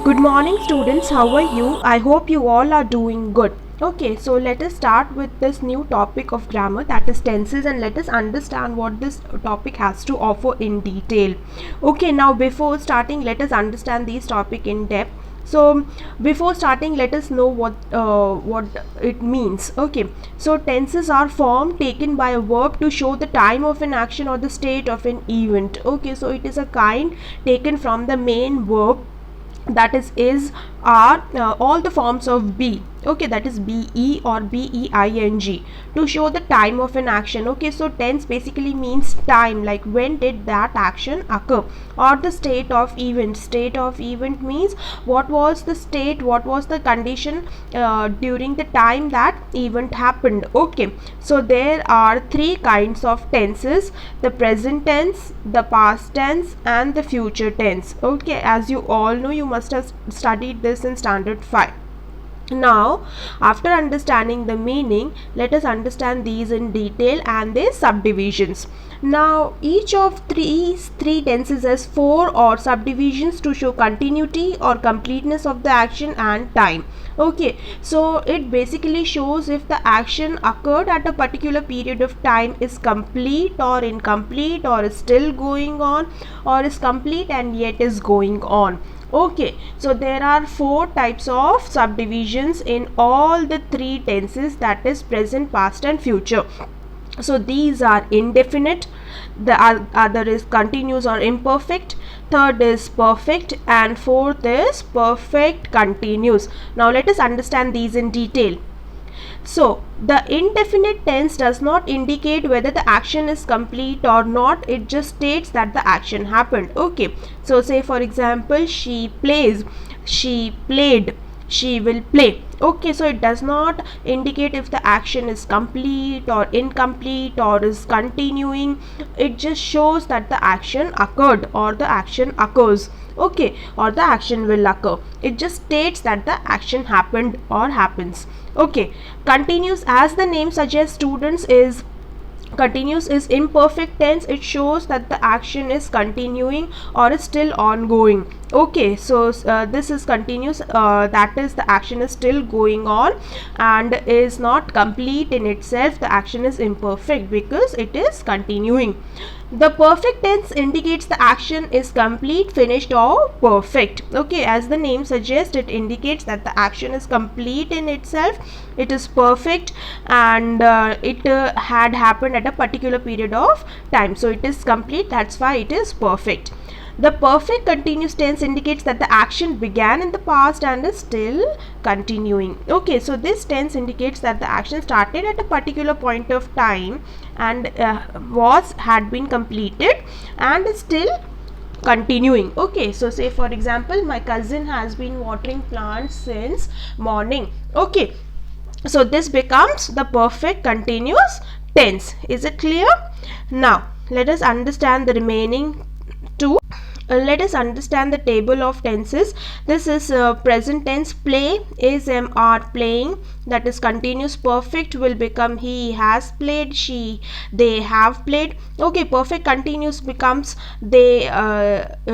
Good morning, students. How are you? I hope you all are doing good. Okay, so let us start with this new topic of grammar, that is tenses, and let us understand what this topic has to offer in detail. Okay, now before starting, let us understand this topic in depth. So before starting, let us know what it means. Okay, so tenses are form taken by a verb to show the time of an action or the state of an event. Okay, so it is a kind taken from the main verb, that is are all the forms of be. Okay, that is be or being, to show the time of an action. Okay, so tense basically means time, like when did that action occur, or the state of event. State of event means what was the state, what was the condition during the time that event happened. Okay, so there are three kinds of tenses: the present tense, the past tense, and the future tense. Okay, as you all know, you must have studied this in standard 5. Now, after understanding the meaning, let us understand these in detail and their subdivisions. Now, each of three tenses has four or subdivisions to show continuity or completeness of the action and time. Okay, so it basically shows if the action occurred at a particular period of time is complete or incomplete, or is still going on, or is complete and yet is going on. Okay, so there are four types of subdivisions in all the three tenses, that is present, past, and future. So these are indefinite, the other is continuous or imperfect, third is perfect, and fourth is perfect continuous. Now let us understand these in detail. So the indefinite tense does not indicate whether the action is complete or not, it just states that the action happened. Okay, so say for example, she plays, she played, she will play. Okay, so it does not indicate if the action is complete or incomplete or is continuing, it just shows that the action occurred or the action occurs. Okay, or the action will occur, it just states that the action happened or happens. Okay, continuous, as the name suggests, students, is continuous is imperfect tense. It shows that the action is continuing or is still ongoing. Okay, so this is continuous, that is the action is still going on and is not complete in itself. The action is imperfect because it is continuing. The perfect tense indicates the action is complete, finished, or perfect. Okay, as the name suggests, it indicates that the action is complete in itself, it is perfect, and it had happened at a particular period of time, so it is complete, that's why it is perfect. The perfect continuous tense indicates that the action began in the past and is still continuing. Okay, so this tense indicates that the action started at a particular point of time and had been completed and is still continuing. Okay, so say for example, my cousin has been watering plants since morning. Okay, so this becomes the perfect continuous tense. Is it clear? Now let us understand the remaining two. Let us understand the table of tenses. This is present tense, play, is, am, are playing, that is continuous. Perfect will become he has played, she, they have played. Okay, perfect continuous becomes they,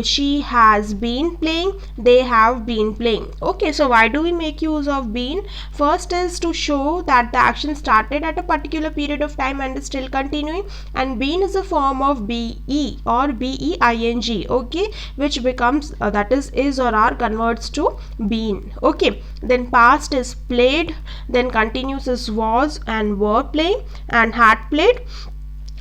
she has been playing, they have been playing. Okay, so why do we make use of been? First is to show that the action started at a particular period of time and is still continuing, and been is a form of be or being. Okay, which becomes that is or are converts to been. Okay, then past is played, then continuous is was and were playing and had played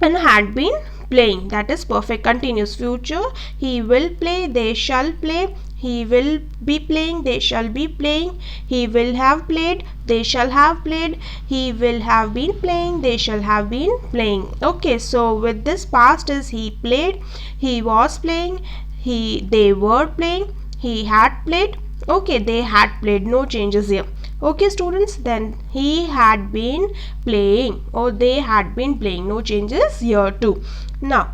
and had been playing, that is perfect continuous. Future, he will play, they shall play, he will be playing, they shall be playing, he will have played, they shall have played, he will have been playing, they shall have been playing. Okay, so with this, past is he played, he was playing, they were playing, he had played. Okay, they had played, no changes here. Okay students, then he had been playing or they had been playing, no changes here too. Now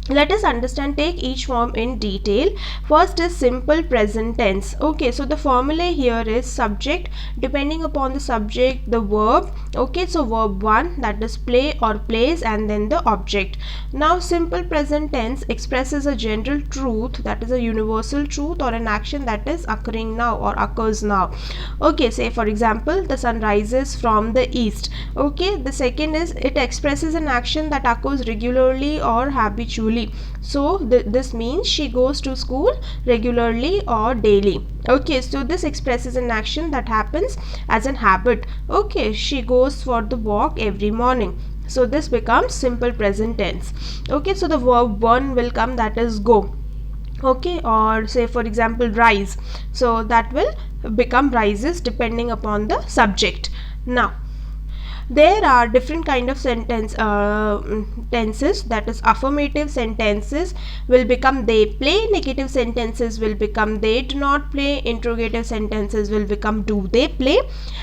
Let us understand, take each form in detail. First is simple present tense. Okay, so the formula here is subject, depending upon the subject, the verb. Okay, so verb 1, that is play or plays, and then the object. Now simple present tense expresses a general truth, that is a universal truth, or an action that is occurring now or occurs now. Okay, say for example, the sun rises from the east. Okay, the second is it expresses an action that occurs regularly or habitually. So this means she goes to school regularly or daily. Okay, so this expresses an action that happens as an habit. Okay, she goes for the walk every morning. So this becomes simple present tense. Okay, so the verb 1 will come, that is go. Okay, or say for example rise, so that will become rises depending upon the subject. Now there are different kind of tenses, that is affirmative sentences will become they play, negative sentences will become they do not play, interrogative sentences will become do they play,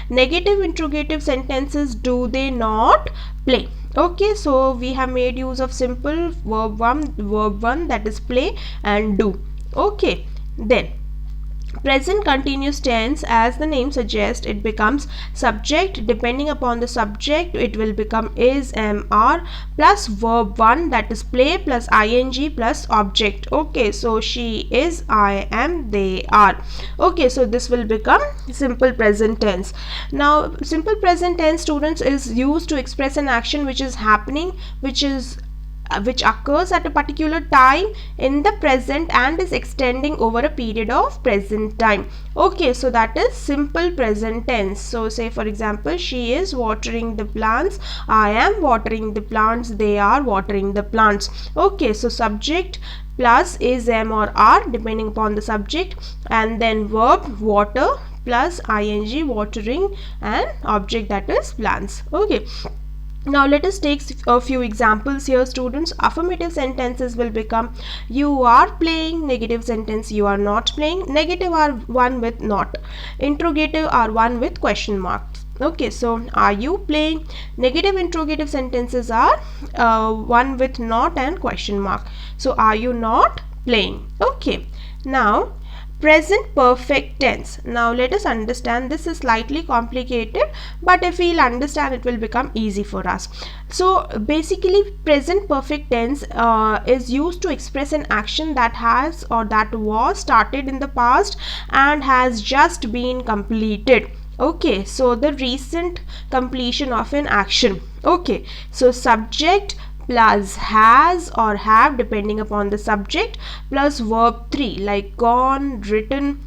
negative interrogative sentences do they not play. Okay, so we have made use of simple verb 1 that is play and do. Okay, then present continuous tense, as the name suggests, it becomes subject, depending upon the subject it will become is, am, are, plus verb 1 that is play plus ing plus object. Okay, so she is, I am, they are. Okay, so this will become simple present tense. Now simple present tense, students, is used to express an action which is happening, which occurs at a particular time in the present and is extending over a period of present time. Okay, so that is simple present tense. So say for example, she is watering the plants, I am watering the plants, they are watering the plants. Okay, so subject plus is, am, or are depending upon the subject, and then verb water plus ing watering, and object that is plants. Okay, now let us take a few examples here, students. Affirmative sentences will become you are playing, negative sentence you are not playing, negative are one with not, interrogative are one with question marks. Okay, so are you playing, negative interrogative sentences are one with not and question mark. So are you not playing? Okay, now present perfect tense. Now let us understand, this is slightly complicated, but if we'll understand it will become easy for us. So basically present perfect tense is used to express an action that has or that was started in the past and has just been completed. Okay, so the recent completion of an action. Okay, so subject plus has or have depending upon the subject plus verb 3 like gone, written.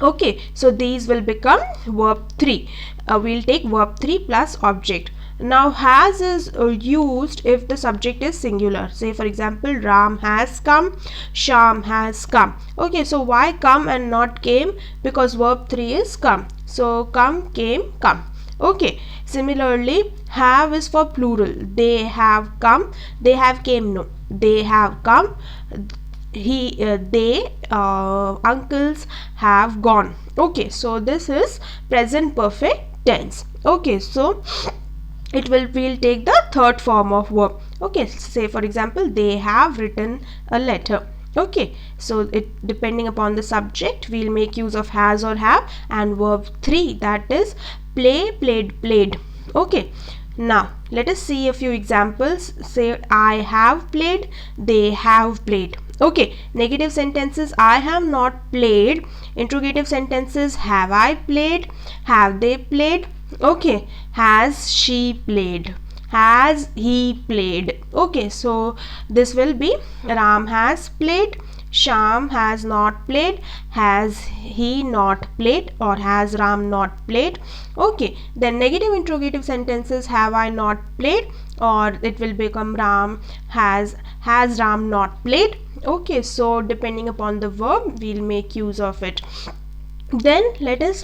Okay, so these will become verb 3. We'll take verb 3 plus object. Now has is used if the subject is singular. Say for example, Ram has come, Sham has come. Okay, so why come and not came? Because verb 3 is come. So come, came, come. Okay, similarly have is for plural. They have come, they have came, no, they have come, they uncles have gone. Okay, so this is present perfect tense. Okay, so we'll take the third form of verb. Okay, say for example, they have written a letter. Okay, so it depending upon the subject we'll make use of has or have, and verb 3 that is play, played, played. Okay, now let us see a few examples. Say I have played, they have played. Okay, negative sentences I have not played, interrogative sentences have I played, have they played. Okay, has she played, has he played. Okay, so this will be Ram has played, Sham has not played, has he not played, or has Ram not played. Okay, then negative interrogative sentences have I not played, or it will become Ram has Ram not played. Okay, so depending upon the verb we'll make use of it. Then let us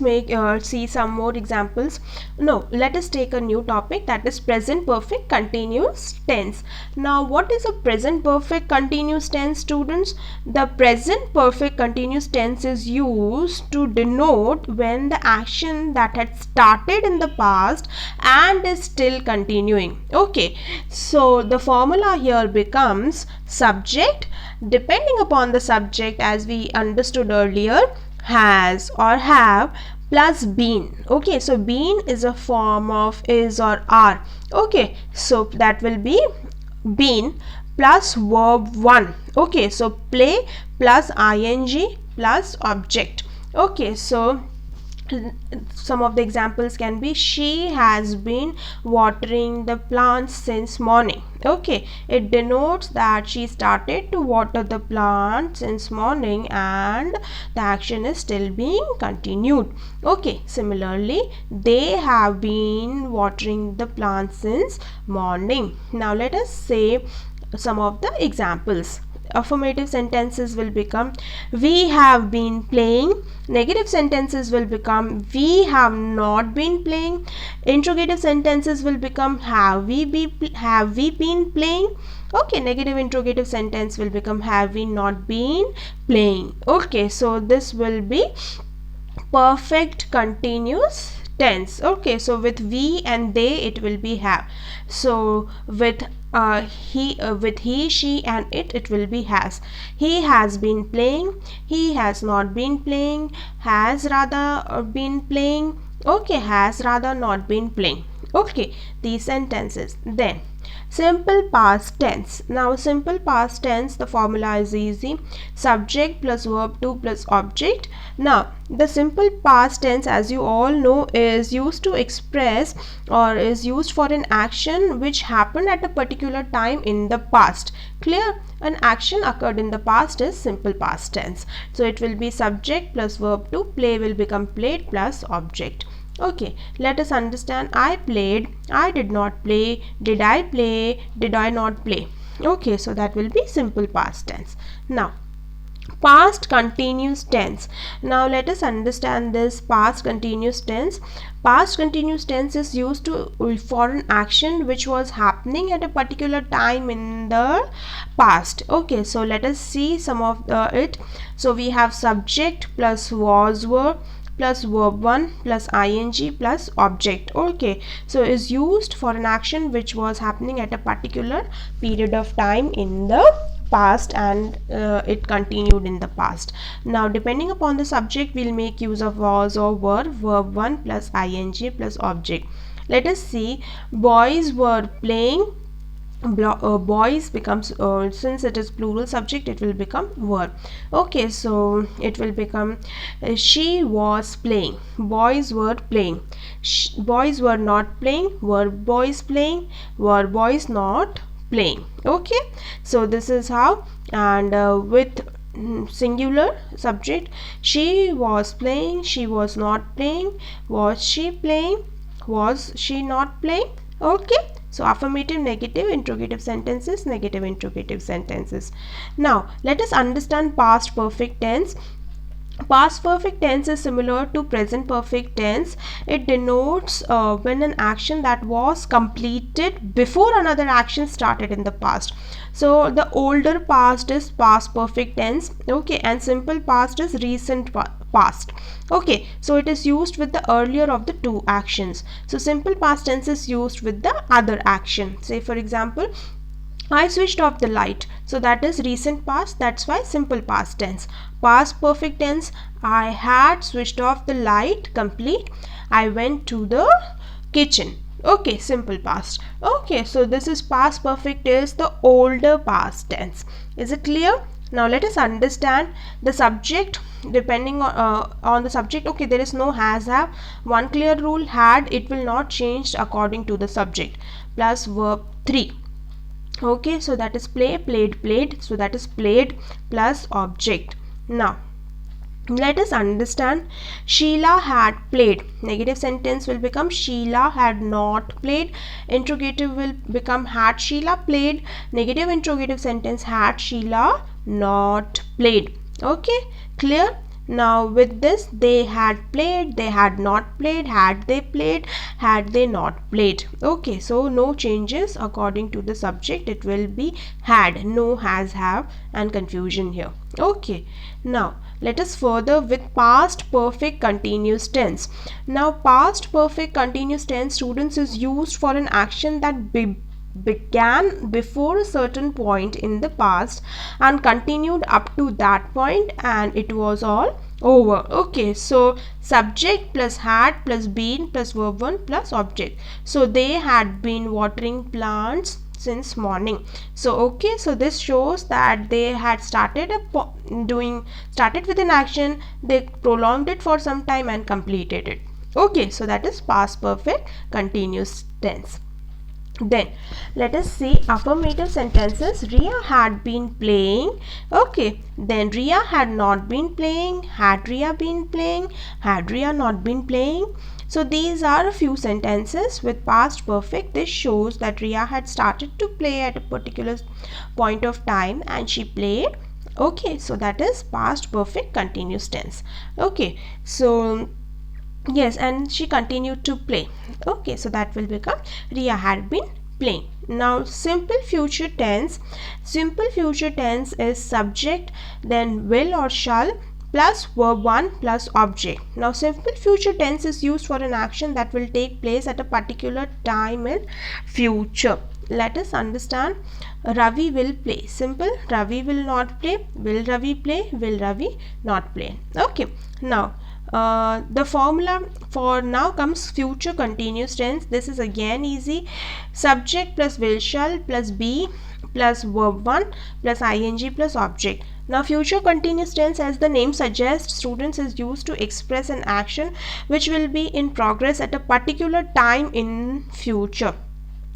see some more examples. No, let us take a new topic, that is present perfect continuous tense. Now what is a present perfect continuous tense, students? The present perfect continuous tense is used to denote when the action that had started in the past and is still continuing. Okay, so the formula here becomes subject, depending upon the subject, as we understood earlier, has or have plus been. Okay, so been is a form of is or are. Okay, so that will be been plus verb 1. Okay, so play plus ing plus object. Okay, so some of the examples can be, she has been watering the plants since morning. Okay, it denotes that she started to water the plant since morning and the action is still being continued. Okay, similarly, they have been watering the plants since morning. Now let us say some of the examples. Affirmative sentences will become, we have been playing. Negative sentences will become, we have not been playing. Interrogative sentences will become, have we been playing. Okay, negative interrogative sentence will become, have we not been playing. Okay, so this will be perfect continuous tense. Okay, so with we and they it will be have. So with he, she and it will be has. He has been playing, he has not been playing, has rather been playing. Okay, has rather not been playing. Okay, these sentences. Then simple past tense. Now simple past tense, the formula is easy, subject plus verb 2 plus object. Now the simple past tense, as you all know, is used to express or is used for an action which happened at a particular time in the past. Clear? An action occurred in the past is simple past tense. So it will be subject plus verb 2, play will become played plus object. Okay, let us understand. I played, I did not play, did I play, did I not play. Okay, so that will be simple past tense. Now past continuous tense. Now let us understand this past continuous tense. Past continuous tense is used to for an action which was happening at a particular time in the past. Okay, so let us see some of it. So we have subject plus was, were plus verb 1 plus ing plus object. Okay, so is used for an action which was happening at a particular period of time in the past and it continued in the past. Now depending upon the subject, we'll make use of was or were, verb 1 plus ing plus object. Let us see. Boys were playing. Boys becomes, since it is plural subject, it will become were. Okay, so it will become, she was playing, boys were playing. Boys were not playing, were boys playing, were boys not playing. Okay, so this is how. And with singular subject, she was playing, she was not playing, was she playing, was she not playing. Okay, so affirmative, negative, interrogative sentences, negative interrogative sentences. Now let us understand past perfect tense. Past perfect tense is similar to present perfect tense. It denotes when an action that was completed before another action started in the past. So the older past is past perfect tense. Okay, and simple past is recent past. Okay, so it is used with the earlier of the two actions. So simple past tense is used with the other action. Say for example, I switched off the light. So that is recent past, that's why simple past tense. Past perfect tense, I had switched off the light, complete. I went to the kitchen. Okay, simple past. Okay, so this is past perfect is the older past tense. Is it clear? Now let us understand the subject. Depending on the subject, okay, there is no has, have. One clear rule, had, it will not change according to the subject. Plus verb 3. Okay, so that is play, played, played. So that is played plus object. Now let us understand. Sheila had played. Negative sentence will become Sheila had not played. Interrogative will become had Sheila played. Negative interrogative sentence, had Sheila not played. Okay, clear? Now with this, they had played, they had not played, had they not played. Okay, so no changes according to the subject. It will be had, no, has, have, and confusion here. Okay, now let us further with past perfect continuous tense. Now past perfect continuous tense, students, is used for an action that began before a certain point in the past and continued up to that point, and it was all over. Okay, so subject plus had plus been plus verb 1 plus object. So they had been watering plants since morning. So okay, so this shows that they had started with an action, they prolonged it for some time and completed it. Okay, so that is past perfect continuous tense. Then let us see affirmative sentences. Ria had been playing. Okay, then Ria had not been playing. Had Ria been playing? Had Ria not been playing? So these are a few sentences with past perfect. This shows that Ria had started to play at a particular point of time and she played. Okay, so that is past perfect continuous tense. Okay, so yes, and she continued to play. Okay, so that will become Ria had been playing. Now simple future tense. Simple future tense is subject, then will or shall plus verb 1 plus object. Now simple future tense is used for an action that will take place at a particular time in future. Let us understand. Ravi will play. Simple. Ravi will not play. Will Ravi play? Will Ravi not play? Okay, now the formula for now comes future continuous tense. This is again easy. Subject plus will shall plus be plus verb 1 plus ing plus object. Now future continuous tense, as the name suggests, students, is used to express an action which will be in progress at a particular time in future.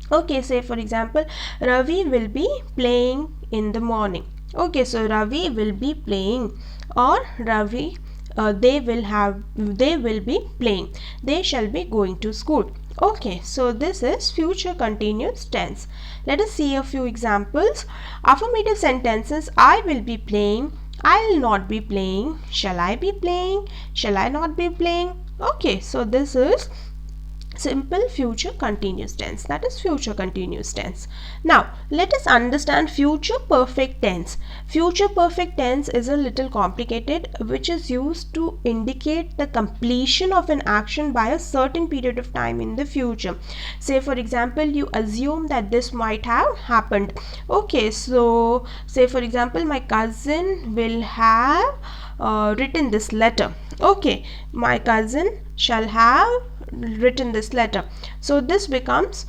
Okay, say for example, Ravi will be playing in the morning. Okay, so Ravi will be playing, or Ravi they will be playing, they shall be going to school. Okay, so this is future continuous tense. Let us see a few examples. Affirmative sentences. I will be playing. I will not be playing. Shall I be playing? Shall I not be playing? Okay, so this is simple future continuous tense, that is future continuous tense. Now let us understand future perfect tense. Future perfect tense is a little complicated, which is used to indicate the completion of an action by a certain period of time in the future. Say for example, you assume that this might have happened. Okay, so say for example, my cousin will have written this letter. Okay, my cousin shall have written this letter. So this becomes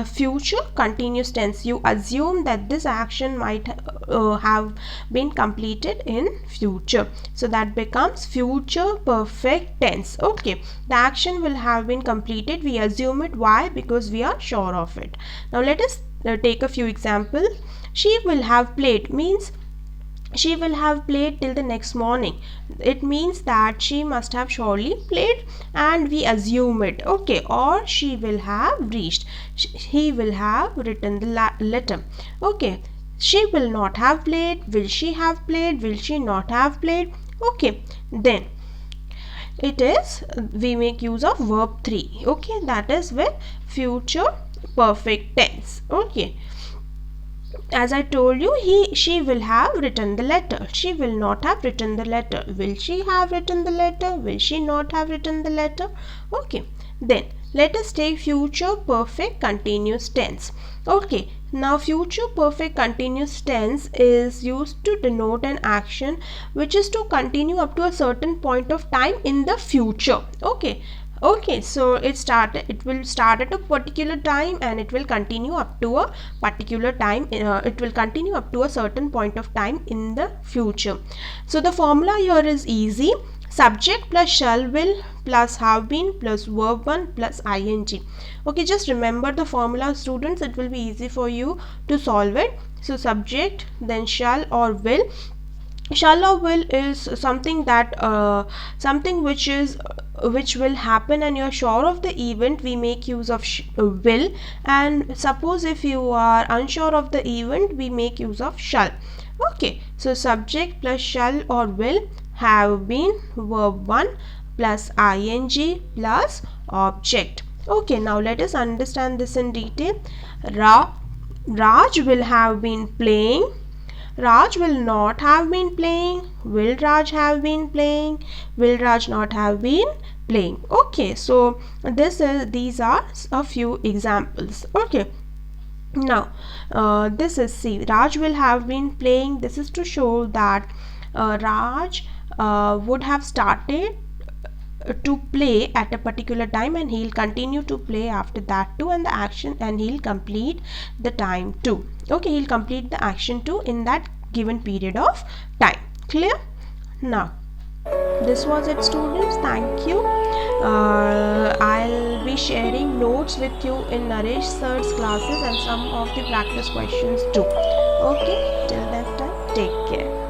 future continuous tense. You assume that this action might have been completed in future, so that becomes future perfect tense. Okay, the action will have been completed, we assume it. Why? Because we are sure of it. Now let us take a few examples. She will have played means she will have played till the next morning. It means that she must have surely played and we assume it. Okay, or she will have reached, he will have written the letter. Okay, she will not have played. Will she have played? Will she not have played? Okay, then it is, we make use of verb 3. Okay, that is with future perfect tense. Okay, as I told you, she will have written the letter. She will not have written the letter. Will she have written the letter? Will she not have written the letter? Okay, then let us take future perfect continuous tense. Okay, now future perfect continuous tense is used to denote an action which is to continue up to a certain point of time in the future. Okay, so it will start at a particular time and it will continue up to a particular time. It will continue up to a certain point of time in the future. So the formula here is easy. Subject plus shall will plus have been plus verb 1 plus ing. Okay, just remember the formula, students. It will be easy for you to solve it. So subject, then shall or will. Shall or will is something that something which will happen and you're sure of the event. We make use of will, and suppose if you are unsure of the event, we make use of shall. Okay, so subject plus shall or will have been, verb 1 plus ing plus object. Okay, now let us understand this in detail. Raj will have been playing. Raj will not have been playing. Will Raj have been playing? Will Raj not have been playing? Okay, so these are a few examples. Okay, now this is, see, Raj will have been playing. This is to show that Raj would have started to play at a particular time, and he'll continue to play after that too, and the action, and he'll complete the time too. Okay, he'll complete the action too in that given period of time. Clear? Now this was it, students. Thank you. I'll be sharing notes with you in Naresh sir's classes and some of the practice questions too. Okay, till that time, take care.